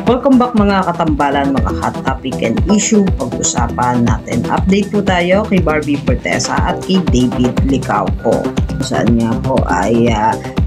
Welcome back mga katambalan, mga hot topic and issue. Pag-usapan natin. Update po tayo kay Barbie Fortesa at kay David Licauco. Saan nga po ay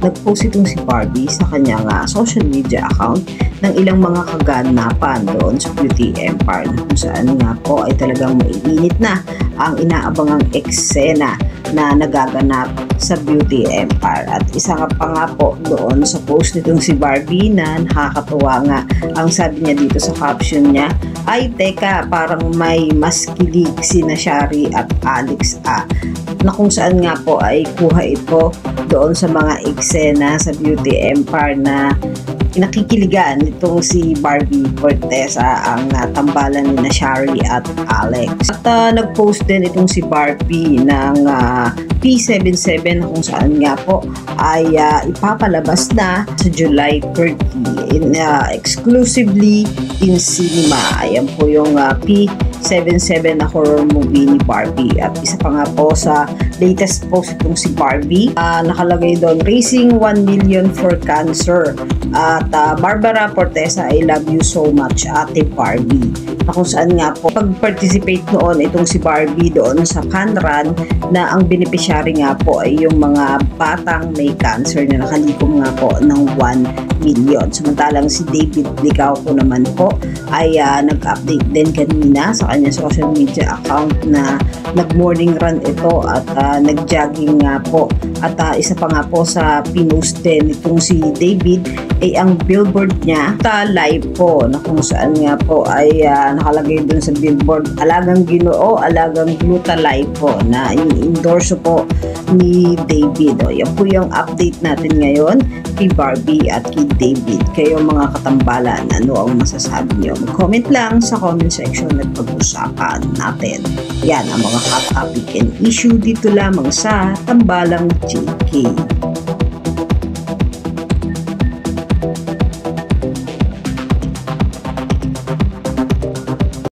nag-post itong si Barbie sa kanyang social media account ng ilang mga kaganapan doon sa Beauty Empire, kung saan nga po ay talagang maiinit na ang inaabangang eksena na nagaganap sa Beauty Empire. At isa pa nga po doon sa post nitong si Barbie na nakakatuwa nga. Ang sabi niya dito sa caption niya ay, teka, parang may mas kilig sina Shari at Alex na kung saan nga po ay kuha ito doon sa mga eksena sa Beauty Empire na nakikiligan nitong si Barbie Fortesa ang tambalan ni Shari at Alex. At nag-post din itong si Barbie ng P77 kung saan nga po ay ipapalabas na sa July 30 exclusively in cinema. Ayan po yung P77 na horror movie ni Barbie. At isa pa nga po sa latest post itong si Barbie, nakalagay doon, raising 1 million for cancer. At Barbara Fortesa, I love you so much, Ate Barbie. Na kung saan nga po pag-participate noon itong si Barbie doon sa fun run na ang beneficiary nga po ay yung mga batang may cancer na nakalikom nga po ng 1 million. Samantalang si David Licauco naman po ay nag-update din kanina sa kanyang social media account na nag-morning run ito at nag-jogging nga po. At isa pa nga po sa pinost din itong si David ay ang billboard niya live po na kung saan nga po ay nakalagay dun sa billboard, Alagang Ginoo, Alagang Gluta Live po na i-endorse po ni David. Yan po yung update natin ngayon kay Barbie at kay David. Kayo mga katambalan, ano ang masasabi niyo? Mag-comment lang sa comment section at pag-usapan natin. Yan ang mga hot topic and issue dito lamang sa Tambalang GK.